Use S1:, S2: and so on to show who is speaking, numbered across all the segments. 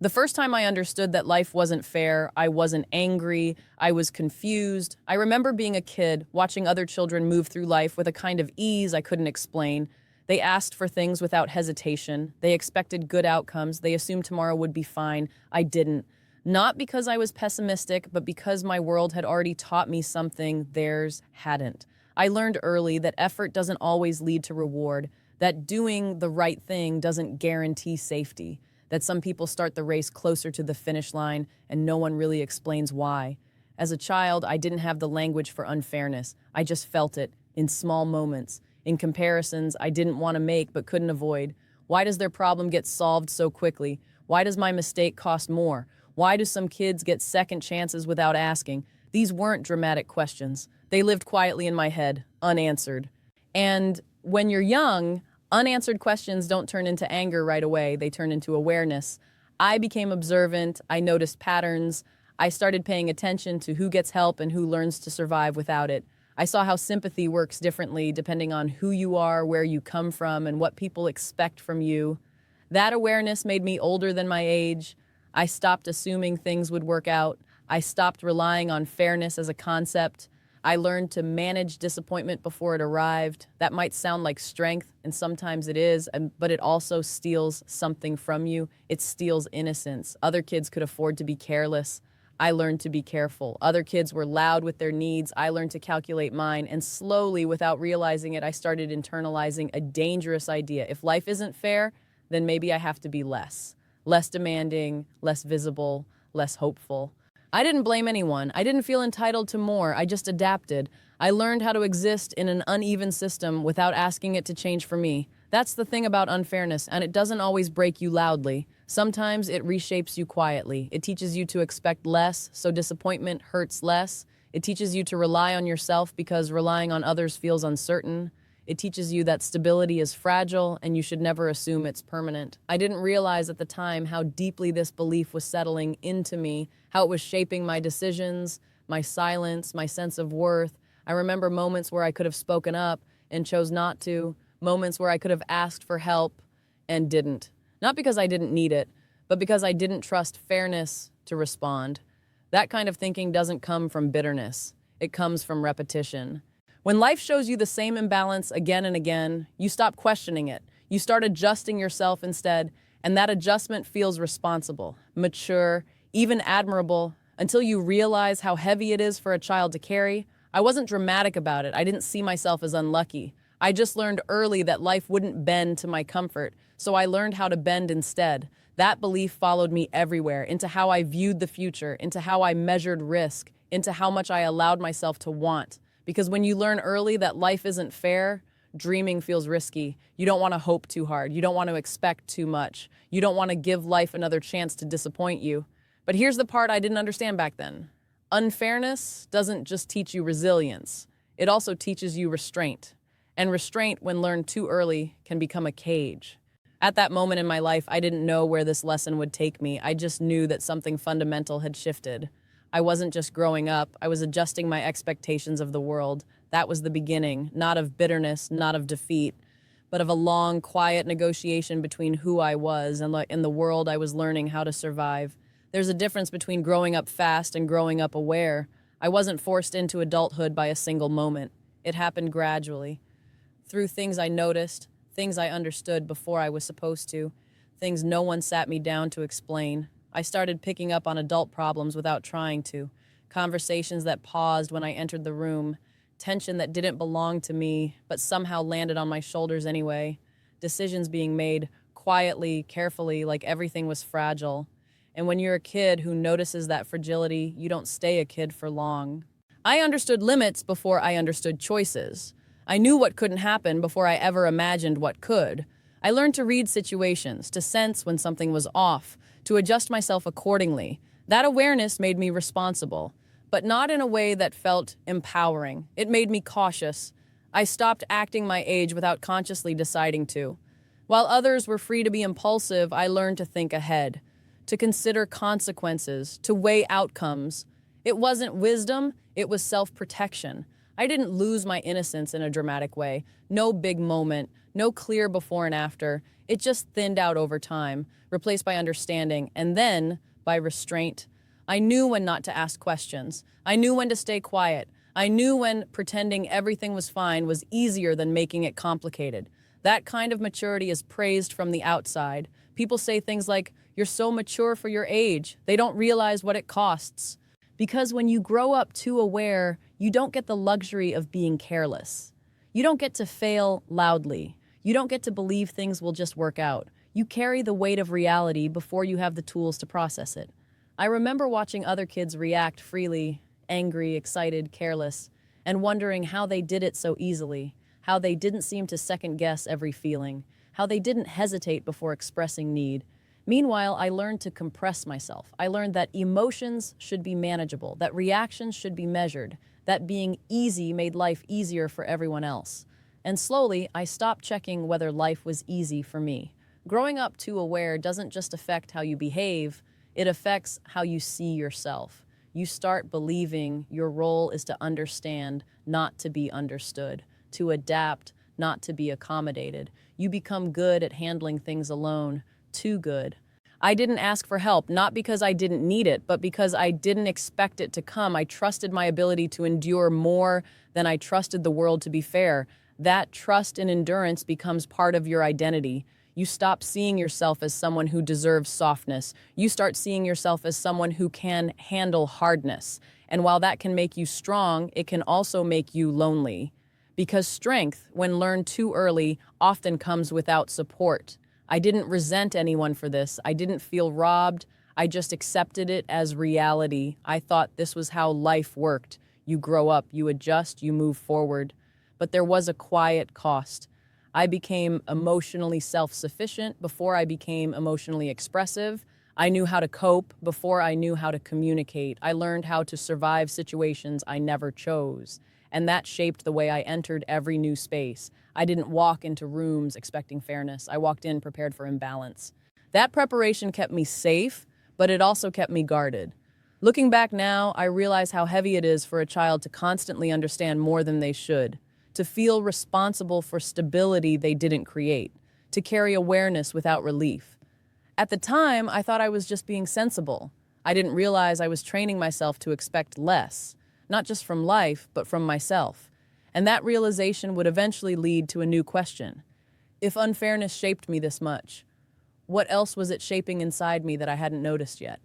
S1: The first time I understood that life wasn't fair, I wasn't angry, I was confused. I remember being a kid, watching other children move through life with a kind of ease I couldn't explain. They asked for things without hesitation. They expected good outcomes. They assumed tomorrow would be fine. I didn't. Not because I was pessimistic, but because my world had already taught me something theirs hadn't. I learned early that effort doesn't always lead to reward, that doing the right thing doesn't guarantee safety, that some people start the race closer to the finish line and no one really explains why. As a child, I didn't have the language for unfairness. I just felt it in small moments, in comparisons I didn't want to make but couldn't avoid. Why does their problem get solved so quickly? Why does my mistake cost more? Why do some kids get second chances without asking? These weren't dramatic questions. They lived quietly in my head, unanswered. And when you're young, unanswered questions don't turn into anger right away. They turn into awareness. I became observant. I noticed patterns. I started paying attention to who gets help and who learns to survive without it. I saw how sympathy works differently depending on who you are, where you come from, and what people expect from you. That awareness made me older than my age. I stopped assuming things would work out. I stopped relying on fairness as a concept. I learned to manage disappointment before it arrived. That might sound like strength, and sometimes it is, but it also steals something from you. It steals innocence. Other kids could afford to be careless. I learned to be careful. Other kids were loud with their needs. I learned to calculate mine, and slowly, without realizing it, I started internalizing a dangerous idea. If life isn't fair, then maybe I have to be less demanding, less visible, less hopeful. I didn't blame anyone. I didn't feel entitled to more. I just adapted. I learned how to exist in an uneven system without asking it to change for me. That's the thing about unfairness, and it doesn't always break you loudly. Sometimes it reshapes you quietly. It teaches you to expect less, so disappointment hurts less. It teaches you to rely on yourself because relying on others feels uncertain. It teaches you that stability is fragile and you should never assume it's permanent. I didn't realize at the time how deeply this belief was settling into me, how it was shaping my decisions, my silence, my sense of worth. I remember moments where I could have spoken up and chose not to, moments where I could have asked for help and didn't. Not because I didn't need it, but because I didn't trust fairness to respond. That kind of thinking doesn't come from bitterness. It comes from repetition. When life shows you the same imbalance again and again, you stop questioning it. You start adjusting yourself instead, and that adjustment feels responsible, mature, even admirable, until you realize how heavy it is for a child to carry. I wasn't dramatic about it. I didn't see myself as unlucky. I just learned early that life wouldn't bend to my comfort, so I learned how to bend instead. That belief followed me everywhere, into how I viewed the future, into how I measured risk, into how much I allowed myself to want. Because when you learn early that life isn't fair, dreaming feels risky. You don't want to hope too hard. You don't want to expect too much. You don't want to give life another chance to disappoint you. But here's the part I didn't understand back then. Unfairness doesn't just teach you resilience. It also teaches you restraint. And restraint, when learned too early, can become a cage. At that moment in my life, I didn't know where this lesson would take me. I just knew that something fundamental had shifted. I wasn't just growing up, I was adjusting my expectations of the world. That was the beginning, not of bitterness, not of defeat, but of a long, quiet negotiation between who I was and in the world I was learning how to survive. There's a difference between growing up fast and growing up aware. I wasn't forced into adulthood by a single moment. It happened gradually, through things I noticed, things I understood before I was supposed to, things no one sat me down to explain. I started picking up on adult problems without trying to. Conversations that paused when I entered the room. Tension that didn't belong to me, but somehow landed on my shoulders anyway. Decisions being made quietly, carefully, like everything was fragile. And when you're a kid who notices that fragility, you don't stay a kid for long. I understood limits before I understood choices. I knew what couldn't happen before I ever imagined what could. I learned to read situations, to sense when something was off, to adjust myself accordingly. That awareness made me responsible, but not in a way that felt empowering. It made me cautious. I stopped acting my age without consciously deciding to. While others were free to be impulsive, I learned to think ahead, to consider consequences, to weigh outcomes. It wasn't wisdom, it was self-protection. I didn't lose my innocence in a dramatic way. No big moment, No clear before and after. It just thinned out over time, replaced by understanding, and then by restraint. I knew when not to ask questions. I knew when to stay quiet. I knew when pretending everything was fine was easier than making it complicated. That kind of maturity is praised from the outside. People say things like, "You're so mature for your age." They don't realize what it costs. Because when you grow up too aware, you don't get the luxury of being careless. You don't get to fail loudly. You don't get to believe things will just work out. You carry the weight of reality before you have the tools to process it. I remember watching other kids react freely, angry, excited, careless, and wondering how they did it so easily, how they didn't seem to second guess every feeling, how they didn't hesitate before expressing need. Meanwhile, I learned to compress myself. I learned that emotions should be manageable, that reactions should be measured, that being easy made life easier for everyone else. And slowly, I stopped checking whether life was easy for me. Growing up too aware doesn't just affect how you behave, it affects how you see yourself. You start believing your role is to understand, not to be understood, to adapt, not to be accommodated. You become good at handling things alone, too good. I didn't ask for help, not because I didn't need it, but because I didn't expect it to come. I trusted my ability to endure more than I trusted the world to be fair. That trust and endurance becomes part of your identity. You stop seeing yourself as someone who deserves softness. You start seeing yourself as someone who can handle hardness. And while that can make you strong, it can also make you lonely. Because strength, when learned too early, often comes without support. I didn't resent anyone for this. I didn't feel robbed. I just accepted it as reality. I thought this was how life worked. You grow up, you adjust, you move forward. But there was a quiet cost. I became emotionally self-sufficient before I became emotionally expressive. I knew how to cope before I knew how to communicate. I learned how to survive situations I never chose. And that shaped the way I entered every new space. I didn't walk into rooms expecting fairness. I walked in prepared for imbalance. That preparation kept me safe, but it also kept me guarded. Looking back now, I realize how heavy it is for a child to constantly understand more than they should, to feel responsible for stability they didn't create, to carry awareness without relief. At the time, I thought I was just being sensible. I didn't realize I was training myself to expect less, not just from life, but from myself. And that realization would eventually lead to a new question. If unfairness shaped me this much, what else was it shaping inside me that I hadn't noticed yet?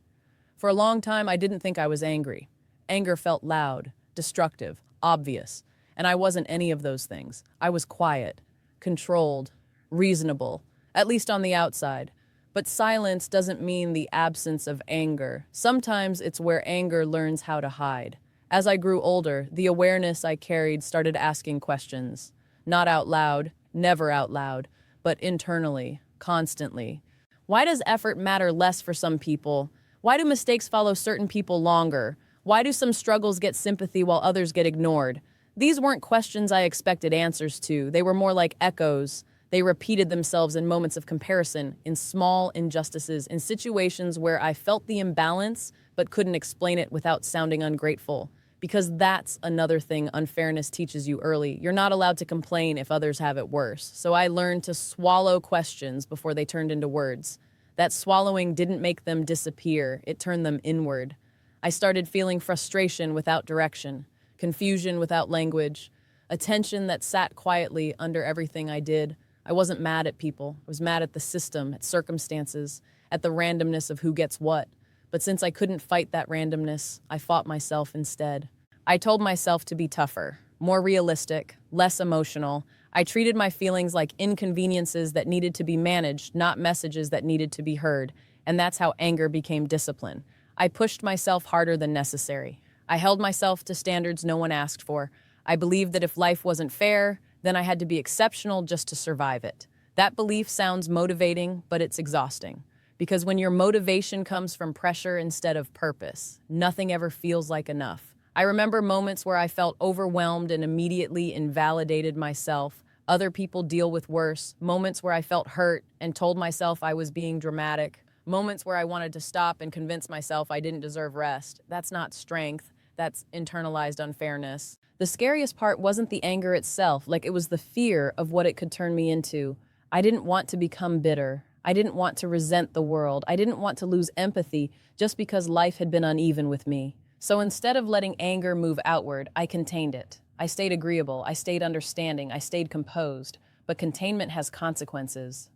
S1: For a long time, I didn't think I was angry. Anger felt loud, destructive, obvious, and I wasn't any of those things. I was quiet, controlled, reasonable, at least on the outside. But silence doesn't mean the absence of anger. Sometimes it's where anger learns how to hide. As I grew older, the awareness I carried started asking questions. Not out loud, never out loud, but internally, constantly. Why does effort matter less for some people? Why do mistakes follow certain people longer? Why do some struggles get sympathy while others get ignored? These weren't questions I expected answers to. They were more like echoes. They repeated themselves in moments of comparison, in small injustices, in situations where I felt the imbalance but couldn't explain it without sounding ungrateful. Because that's another thing unfairness teaches you early. You're not allowed to complain if others have it worse. So I learned to swallow questions before they turned into words. That swallowing didn't make them disappear. It turned them inward. I started feeling frustration without direction, confusion without language, a tension that sat quietly under everything I did. I wasn't mad at people. I was mad at the system, at circumstances, at the randomness of who gets what. But since I couldn't fight that randomness, I fought myself instead. I told myself to be tougher, more realistic, less emotional. I treated my feelings like inconveniences that needed to be managed, not messages that needed to be heard. And that's how anger became discipline. I pushed myself harder than necessary. I held myself to standards no one asked for. I believed that if life wasn't fair, then I had to be exceptional just to survive it. That belief sounds motivating, but it's exhausting. Because when your motivation comes from pressure instead of purpose, nothing ever feels like enough. I remember moments where I felt overwhelmed and immediately invalidated myself. Other people deal with worse. Moments where I felt hurt and told myself I was being dramatic. Moments where I wanted to stop and convince myself I didn't deserve rest. That's not strength. That's internalized unfairness. The scariest part wasn't the anger itself, like it was the fear of what it could turn me into. I didn't want to become bitter. I didn't want to resent the world. I didn't want to lose empathy just because life had been uneven with me. So instead of letting anger move outward, I contained it. I stayed agreeable. I stayed understanding. I stayed composed. But containment has consequences.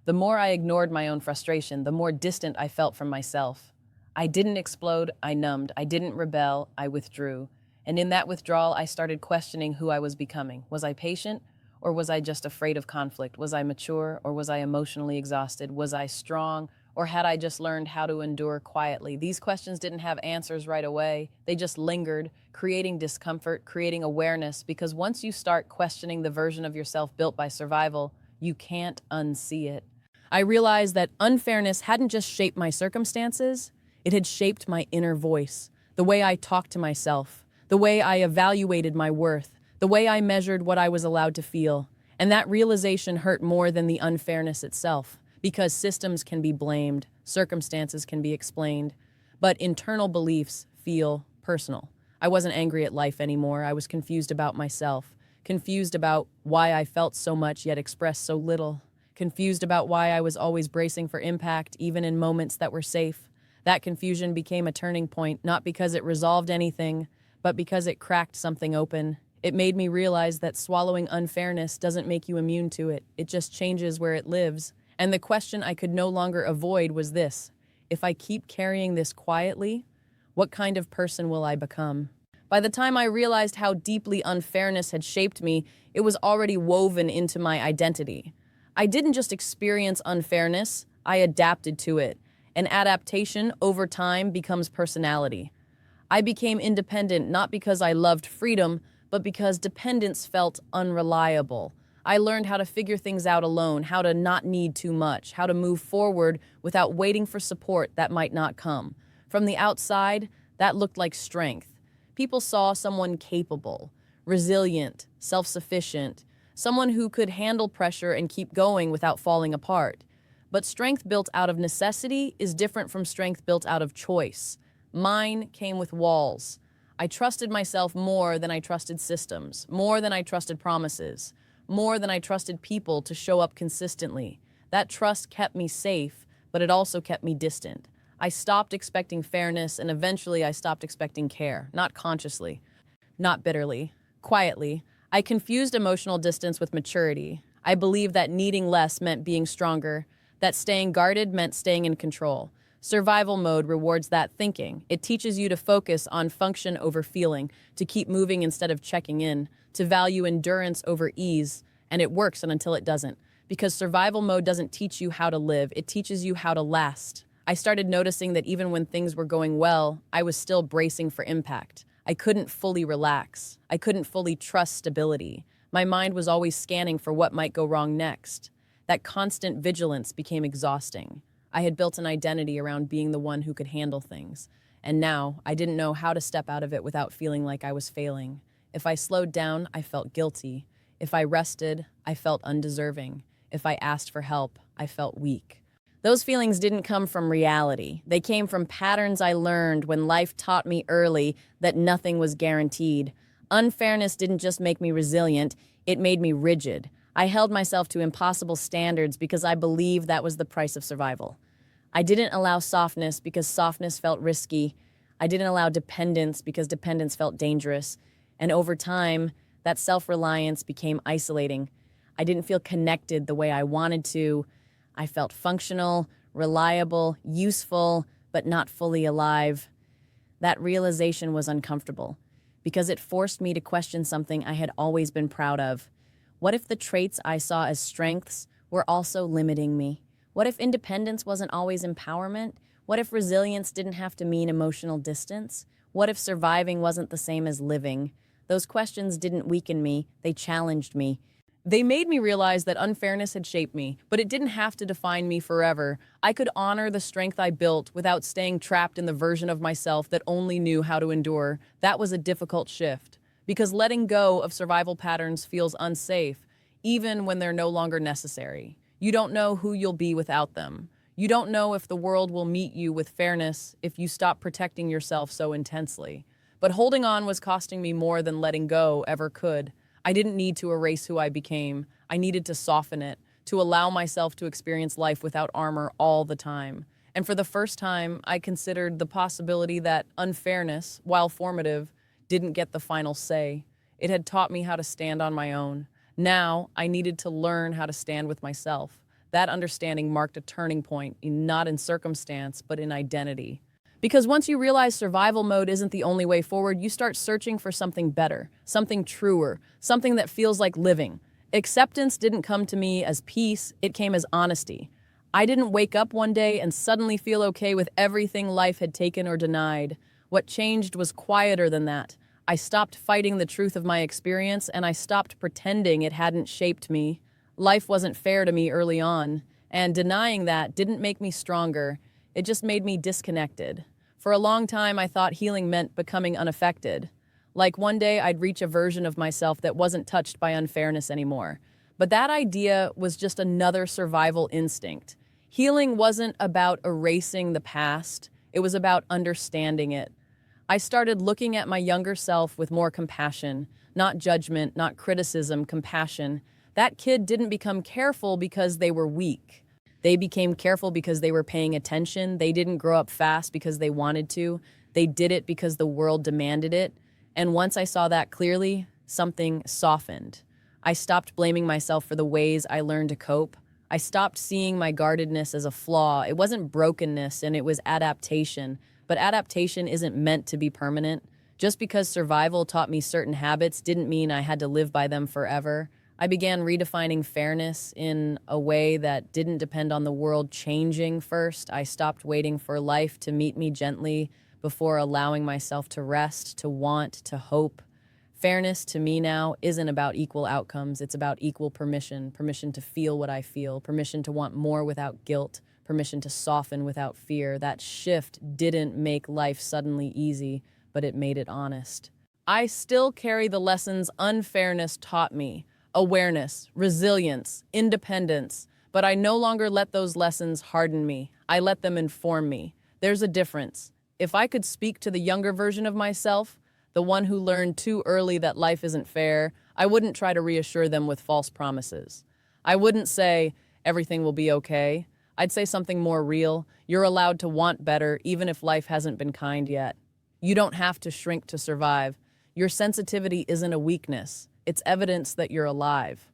S1: The more I ignored my own frustration, the more distant I felt from myself. I didn't explode, I numbed. I didn't rebel, I withdrew. And in that withdrawal, I started questioning who I was becoming. Was I patient, or was I just afraid of conflict? Was I mature, or was I emotionally exhausted? Was I strong, or had I just learned how to endure quietly? These questions didn't have answers right away. They just lingered, creating discomfort, creating awareness, because once you start questioning the version of yourself built by survival, you can't unsee it. I realized that unfairness hadn't just shaped my circumstances, it had shaped my inner voice, the way I talked to myself, the way I evaluated my worth, the way I measured what I was allowed to feel. And that realization hurt more than the unfairness itself, because systems can be blamed, circumstances can be explained, but internal beliefs feel personal. I wasn't angry at life anymore. I was confused about myself, confused about why I felt so much yet expressed so little, confused about why I was always bracing for impact, even in moments that were safe. That confusion became a turning point, not because it resolved anything, but because it cracked something open. It made me realize that swallowing unfairness doesn't make you immune to it. It just changes where it lives. And the question I could no longer avoid was this: if I keep carrying this quietly, what kind of person will I become? By the time I realized how deeply unfairness had shaped me, it was already woven into my identity. I didn't just experience unfairness, I adapted to it. And adaptation over time becomes personality. I became independent not because I loved freedom, but because dependence felt unreliable. I learned how to figure things out alone, how to not need too much, how to move forward without waiting for support that might not come. From the outside, that looked like strength. People saw someone capable, resilient, self-sufficient, someone who could handle pressure and keep going without falling apart. But strength built out of necessity is different from strength built out of choice. Mine came with walls. I trusted myself more than I trusted systems, more than I trusted promises, more than I trusted people to show up consistently. That trust kept me safe, but it also kept me distant. I stopped expecting fairness, and eventually I stopped expecting care, not consciously, not bitterly, quietly. I confused emotional distance with maturity. I believed that needing less meant being stronger, that staying guarded meant staying in control. Survival mode rewards that thinking. It teaches you to focus on function over feeling, to keep moving instead of checking in, to value endurance over ease, and it works until it doesn't. Because survival mode doesn't teach you how to live, it teaches you how to last. I started noticing that even when things were going well, I was still bracing for impact. I couldn't fully relax. I couldn't fully trust stability. My mind was always scanning for what might go wrong next. That constant vigilance became exhausting. I had built an identity around being the one who could handle things. And now, I didn't know how to step out of it without feeling like I was failing. If I slowed down, I felt guilty. If I rested, I felt undeserving. If I asked for help, I felt weak. Those feelings didn't come from reality. They came from patterns I learned when life taught me early that nothing was guaranteed. Unfairness didn't just make me resilient, it made me rigid. I held myself to impossible standards because I believed that was the price of survival. I didn't allow softness because softness felt risky. I didn't allow dependence because dependence felt dangerous. And over time, that self-reliance became isolating. I didn't feel connected the way I wanted to. I felt functional, reliable, useful, but not fully alive. That realization was uncomfortable because it forced me to question something I had always been proud of. What if the traits I saw as strengths were also limiting me? What if independence wasn't always empowerment? What if resilience didn't have to mean emotional distance? What if surviving wasn't the same as living? Those questions didn't weaken me, they challenged me. They made me realize that unfairness had shaped me, but it didn't have to define me forever. I could honor the strength I built without staying trapped in the version of myself that only knew how to endure. That was a difficult shift, because letting go of survival patterns feels unsafe, even when they're no longer necessary. You don't know who you'll be without them. You don't know if the world will meet you with fairness if you stop protecting yourself so intensely. But holding on was costing me more than letting go ever could. I didn't need to erase who I became. I needed to soften it, to allow myself to experience life without armor all the time. And for the first time, I considered the possibility that unfairness, while formative, didn't get the final say. It had taught me how to stand on my own. Now, I needed to learn how to stand with myself. That understanding marked a turning point, not in circumstance, but in identity. Because once you realize survival mode isn't the only way forward, you start searching for something better, something truer, something that feels like living. Acceptance didn't come to me as peace, it came as honesty. I didn't wake up one day and suddenly feel okay with everything life had taken or denied. What changed was quieter than that. I stopped fighting the truth of my experience, and I stopped pretending it hadn't shaped me. Life wasn't fair to me early on, and denying that didn't make me stronger. It just made me disconnected. For a long time, I thought healing meant becoming unaffected. Like one day I'd reach a version of myself that wasn't touched by unfairness anymore. But that idea was just another survival instinct. Healing wasn't about erasing the past, it was about understanding it. I started looking at my younger self with more compassion, not judgment, not criticism, compassion. That kid didn't become careful because they were weak. They became careful because they were paying attention. They didn't grow up fast because they wanted to. They did it because the world demanded it. And once I saw that clearly, something softened. I stopped blaming myself for the ways I learned to cope. I stopped seeing my guardedness as a flaw. It wasn't brokenness, and it was adaptation. But adaptation isn't meant to be permanent. Just because survival taught me certain habits didn't mean I had to live by them forever. I began redefining fairness in a way that didn't depend on the world changing first. I stopped waiting for life to meet me gently before allowing myself to rest, to want, to hope. Fairness to me now isn't about equal outcomes. It's about equal permission, permission to feel what I feel, permission to want more without guilt, permission to soften without fear. That shift didn't make life suddenly easy, but it made it honest. I still carry the lessons unfairness taught me: awareness, resilience, independence, but I no longer let those lessons harden me. I let them inform me. There's a difference. If I could speak to the younger version of myself, the one who learned too early that life isn't fair, I wouldn't try to reassure them with false promises. I wouldn't say, everything will be okay. I'd say something more real. You're allowed to want better, even if life hasn't been kind yet. You don't have to shrink to survive. Your sensitivity isn't a weakness. It's evidence that you're alive.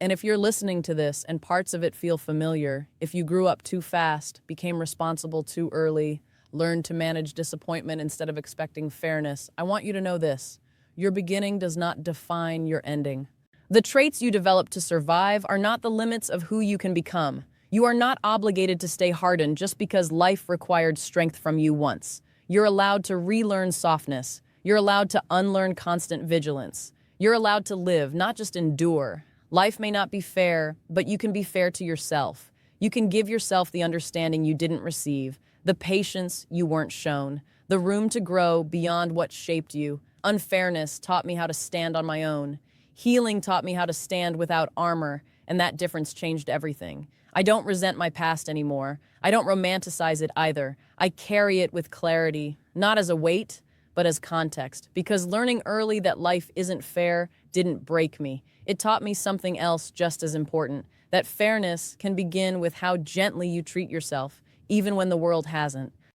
S1: And if you're listening to this and parts of it feel familiar, if you grew up too fast, became responsible too early, learned to manage disappointment instead of expecting fairness, I want you to know this: your beginning does not define your ending. The traits you develop to survive are not the limits of who you can become. You are not obligated to stay hardened just because life required strength from you once. You're allowed to relearn softness. You're allowed to unlearn constant vigilance. You're allowed to live, not just endure. Life may not be fair, but you can be fair to yourself. You can give yourself the understanding you didn't receive, the patience you weren't shown, the room to grow beyond what shaped you. Unfairness taught me how to stand on my own. Healing taught me how to stand without armor, and that difference changed everything. I don't resent my past anymore. I don't romanticize it either. I carry it with clarity, not as a weight, but as context. Because learning early that life isn't fair didn't break me. It taught me something else just as important: that fairness can begin with how gently you treat yourself, even when the world hasn't.